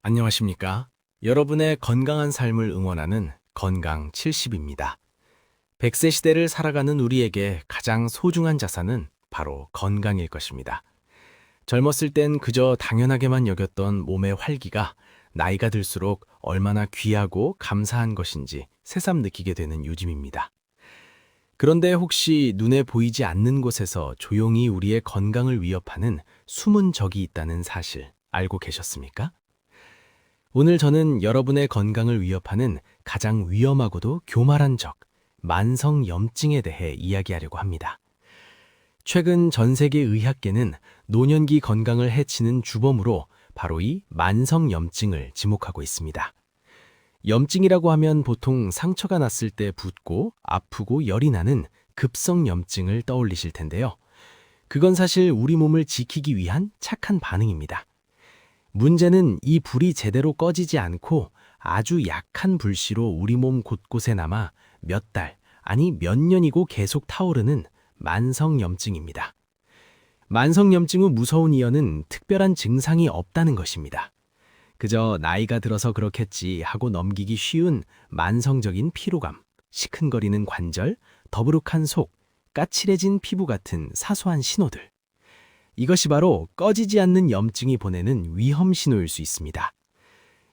안녕하십니까? 여러분의 건강한 삶을 응원하는 건강 70입니다. 100세 시대를 살아가는 우리에게 가장 소중한 자산은 바로 건강일 것입니다. 젊었을 땐 그저 당연하게만 여겼던 몸의 활기가 나이가 들수록 얼마나 귀하고 감사한 것인지 새삼 느끼게 되는 요즘입니다. 그런데 혹시 눈에 보이지 않는 곳에서 조용히 우리의 건강을 위협하는 숨은 적이 있다는 사실 알고 계셨습니까? 오늘 저는 여러분의 건강을 위협하는 가장 위험하고도 교말한 적, 만성염증에 대해 이야기하려고 합니다. 최근 전 세계 의학계는 노년기 건강을 해치는 주범으로 바로 이 만성염증을 지목하고 있습니다. 염증이라고 하면 보통 상처가 났을 때 붓고 아프고 열이 나는 급성염증을 떠올리실 텐데요. 그건 사실 우리 몸을 지키기 위한 착한 반응입니다. 문제는 이 불이 제대로 꺼지지 않고 아주 약한 불씨로 우리 몸 곳곳에 남아 몇 달, 아니 몇 년이고 계속 타오르는 만성염증입니다. 만성염증의 무서운 이유는 특별한 증상이 없다는 것입니다. 그저 나이가 들어서 그렇겠지 하고 넘기기 쉬운 만성적인 피로감, 시큰거리는 관절, 더부룩한 속, 까칠해진 피부 같은 사소한 신호들. 이것이 바로 꺼지지 않는 염증이 보내는 위험 신호일 수 있습니다.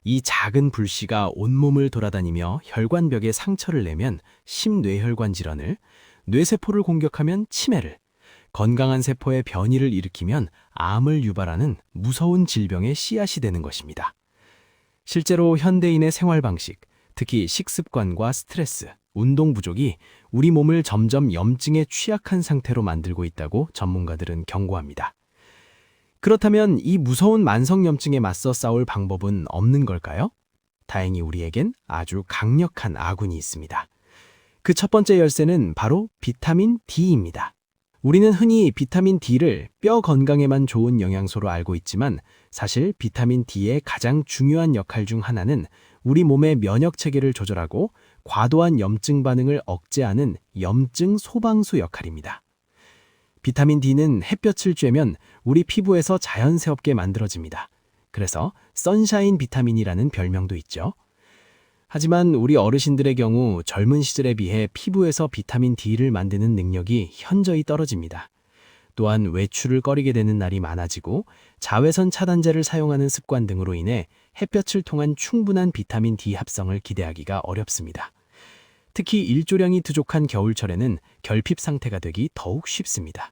이 작은 불씨가 온몸을 돌아다니며 혈관벽에 상처를 내면 심뇌혈관 질환을, 뇌세포를 공격하면 치매를, 건강한 세포의 변이를 일으키면 암을 유발하는 무서운 질병의 씨앗이 되는 것입니다. 실제로 현대인의 생활 방식, 특히 식습관과 스트레스, 운동 부족이 우리 몸을 점점 염증에 취약한 상태로 만들고 있다고 전문가들은 경고합니다. 그렇다면 이 무서운 만성염증에 맞서 싸울 방법은 없는 걸까요? 다행히 우리에겐 아주 강력한 아군이 있습니다. 그 첫 번째 열쇠는 바로 비타민 D입니다. 우리는 흔히 비타민 D를 뼈 건강에만 좋은 영양소로 알고 있지만 사실 비타민 D의 가장 중요한 역할 중 하나는 우리 몸의 면역 체계를 조절하고 과도한 염증 반응을 억제하는 염증 소방수 역할입니다. 비타민 D는 햇볕을 쬐면 우리 피부에서 자연스럽게 만들어집니다. 그래서 선샤인 비타민이라는 별명도 있죠. 하지만 우리 어르신들의 경우 젊은 시절에 비해 피부에서 비타민 D를 만드는 능력이 현저히 떨어집니다. 또한 외출을 꺼리게 되는 날이 많아지고 자외선 차단제를 사용하는 습관 등으로 인해 햇볕을 통한 충분한 비타민 D 합성을 기대하기가 어렵습니다. 특히 일조량이 부족한 겨울철에는 결핍 상태가 되기 더욱 쉽습니다.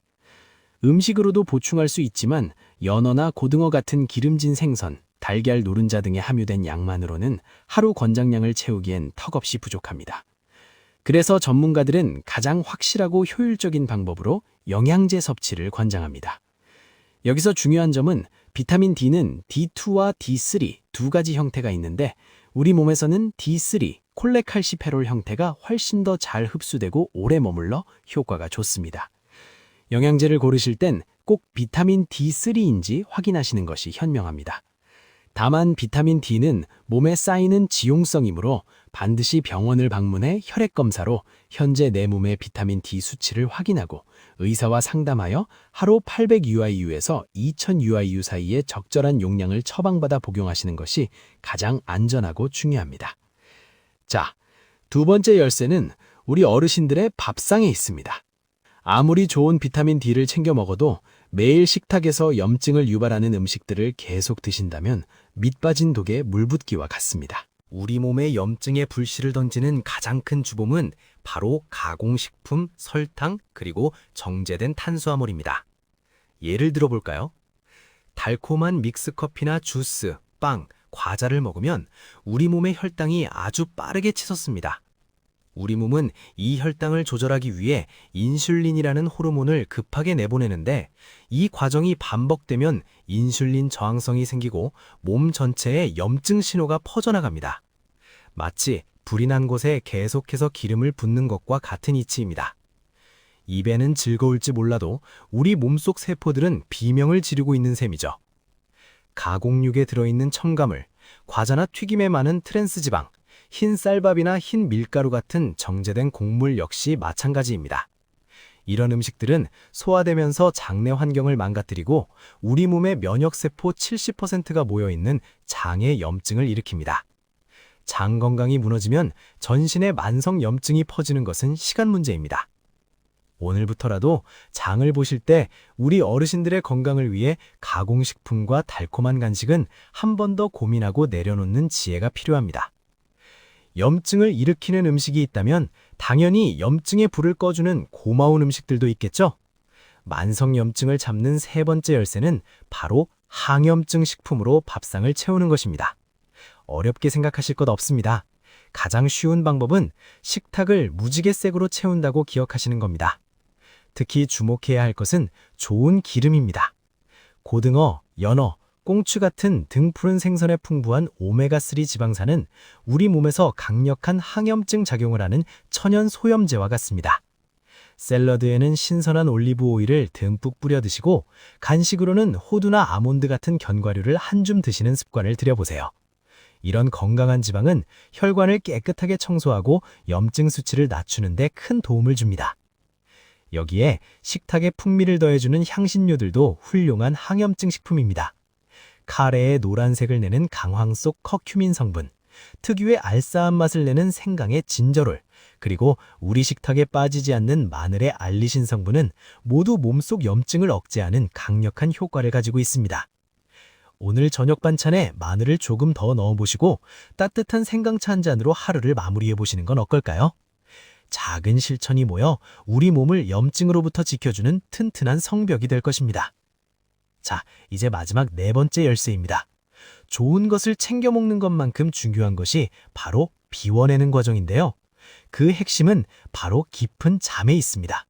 음식으로도 보충할 수 있지만 연어나 고등어 같은 기름진 생선, 달걀 노른자 등에 함유된 양만으로는 하루 권장량을 채우기엔 턱없이 부족합니다. 그래서 전문가들은 가장 확실하고 효율적인 방법으로 영양제 섭취를 권장합니다. 여기서 중요한 점은 비타민 D는 D2와 D3 두 가지 형태가 있는데 우리 몸에서는 D3, 콜레칼시페롤 형태가 훨씬 더 잘 흡수되고 오래 머물러 효과가 좋습니다. 영양제를 고르실 땐 꼭 비타민 D3인지 확인하시는 것이 현명합니다. 다만 비타민 D는 몸에 쌓이는 지용성이므로 반드시 병원을 방문해 혈액검사로 현재 내 몸의 비타민 D 수치를 확인하고 의사와 상담하여 하루 800UIU에서 2000UIU 사이의 적절한 용량을 처방받아 복용하시는 것이 가장 안전하고 중요합니다. 자, 두 번째 열쇠는 우리 어르신들의 밥상에 있습니다. 아무리 좋은 비타민 D를 챙겨 먹어도 매일 식탁에서 염증을 유발하는 음식들을 계속 드신다면 밑 빠진 독에 물 붓기와 같습니다. 우리 몸에 염증의 불씨를 던지는 가장 큰 주범은 바로 가공식품, 설탕, 그리고 정제된 탄수화물입니다. 예를 들어 볼까요? 달콤한 믹스커피나 주스, 빵, 과자를 먹으면 우리 몸의 혈당이 아주 빠르게 치솟습니다. 우리 몸은 이 혈당을 조절하기 위해 인슐린이라는 호르몬을 급하게 내보내는데 이 과정이 반복되면 인슐린 저항성이 생기고 몸 전체에 염증 신호가 퍼져나갑니다. 마치 불이 난 곳에 계속해서 기름을 붓는 것과 같은 이치입니다. 입에는 즐거울지 몰라도 우리 몸속 세포들은 비명을 지르고 있는 셈이죠. 가공육에 들어있는 첨가물, 과자나 튀김에 많은 트랜스지방, 흰 쌀밥이나 흰 밀가루 같은 정제된 곡물 역시 마찬가지입니다. 이런 음식들은 소화되면서 장내 환경을 망가뜨리고 우리 몸의 면역세포 70%가 모여있는 장의 염증을 일으킵니다. 장 건강이 무너지면 전신에 만성 염증이 퍼지는 것은 시간 문제입니다. 오늘부터라도 장을 보실 때 우리 어르신들의 건강을 위해 가공식품과 달콤한 간식은 한 번 더 고민하고 내려놓는 지혜가 필요합니다. 염증을 일으키는 음식이 있다면 당연히 염증의 불을 꺼주는 고마운 음식들도 있겠죠? 만성 염증을 잡는 세 번째 열쇠는 바로 항염증 식품으로 밥상을 채우는 것입니다. 어렵게 생각하실 것 없습니다. 가장 쉬운 방법은 식탁을 무지개색으로 채운다고 기억하시는 겁니다. 특히 주목해야 할 것은 좋은 기름입니다. 고등어, 연어, 꽁치 같은 등푸른 생선에 풍부한 오메가3 지방산은 우리 몸에서 강력한 항염증 작용을 하는 천연 소염제와 같습니다. 샐러드에는 신선한 올리브 오일을 듬뿍 뿌려 드시고 간식으로는 호두나 아몬드 같은 견과류를 한 줌 드시는 습관을 들여보세요. 이런 건강한 지방은 혈관을 깨끗하게 청소하고 염증 수치를 낮추는 데 큰 도움을 줍니다. 여기에 식탁에 풍미를 더해주는 향신료들도 훌륭한 항염증 식품입니다. 카레의 노란색을 내는 강황 속 커큐민 성분, 특유의 알싸한 맛을 내는 생강의 진저롤, 그리고 우리 식탁에 빠지지 않는 마늘의 알리신 성분은 모두 몸속 염증을 억제하는 강력한 효과를 가지고 있습니다. 오늘 저녁 반찬에 마늘을 조금 더 넣어보시고 따뜻한 생강차 한 잔으로 하루를 마무리해보시는 건 어떨까요? 작은 실천이 모여 우리 몸을 염증으로부터 지켜주는 튼튼한 성벽이 될 것입니다. 자, 이제 마지막 네 번째 열쇠입니다. 좋은 것을 챙겨 먹는 것만큼 중요한 것이 바로 비워내는 과정인데요. 그 핵심은 바로 깊은 잠에 있습니다.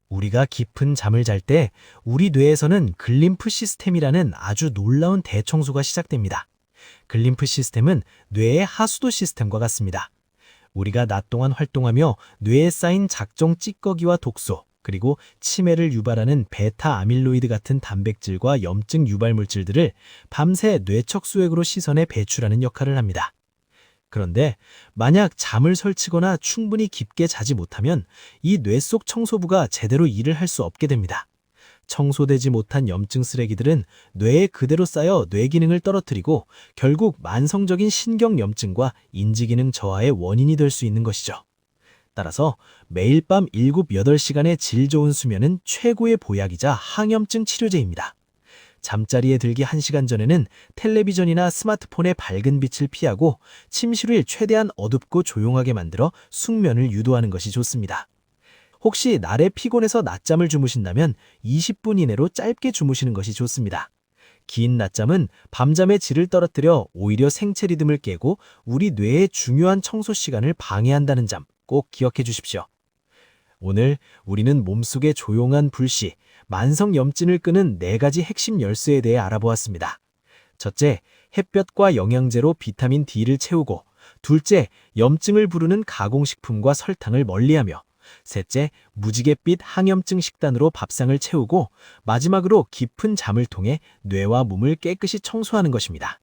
우리가 깊은 잠을 잘 때 우리 뇌에서는 글림프 시스템이라는 아주 놀라운 대청소가 시작됩니다. 글림프 시스템은 뇌의 하수도 시스템과 같습니다. 우리가 낮 동안 활동하며 뇌에 쌓인 작정 찌꺼기와 독소, 그리고 치매를 유발하는 베타 아밀로이드 같은 단백질과 염증 유발 물질들을 밤새 뇌척 수액으로 씻어내 배출하는 역할을 합니다. 그런데 만약 잠을 설치거나 충분히 깊게 자지 못하면 이 뇌 속 청소부가 제대로 일을 할 수 없게 됩니다. 청소되지 못한 염증 쓰레기들은 뇌에 그대로 쌓여 뇌 기능을 떨어뜨리고 결국 만성적인 신경염증과 인지기능 저하의 원인이 될 수 있는 것이죠. 따라서 매일 밤 7, 8시간의 질 좋은 수면은 최고의 보약이자 항염증 치료제입니다. 잠자리에 들기 1시간 전에는 텔레비전이나 스마트폰의 밝은 빛을 피하고 침실을 최대한 어둡고 조용하게 만들어 숙면을 유도하는 것이 좋습니다. 혹시 날에 피곤해서 낮잠을 주무신다면 20분 이내로 짧게 주무시는 것이 좋습니다. 긴 낮잠은 밤잠의 질을 떨어뜨려 오히려 생체 리듬을 깨고 우리 뇌의 중요한 청소 시간을 방해한다는 점 꼭 기억해 주십시오. 오늘 우리는 몸속의 조용한 불씨, 만성 염증을 끄는 4가지 핵심 열쇠에 대해 알아보았습니다. 첫째, 햇볕과 영양제로 비타민 D를 채우고, 둘째, 염증을 부르는 가공식품과 설탕을 멀리하며, 셋째, 무지갯빛 항염증 식단으로 밥상을 채우고, 마지막으로 깊은 잠을 통해 뇌와 몸을 깨끗이 청소하는 것입니다.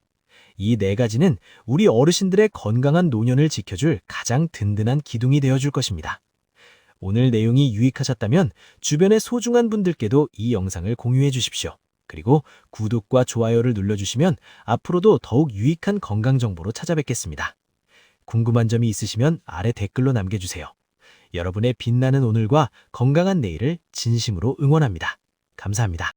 이 4가지는 우리 어르신들의 건강한 노년을 지켜줄 가장 든든한 기둥이 되어줄 것입니다. 오늘 내용이 유익하셨다면 주변의 소중한 분들께도 이 영상을 공유해 주십시오. 그리고 구독과 좋아요를 눌러주시면 앞으로도 더욱 유익한 건강 정보로 찾아뵙겠습니다. 궁금한 점이 있으시면 아래 댓글로 남겨주세요. 여러분의 빛나는 오늘과 건강한 내일을 진심으로 응원합니다. 감사합니다.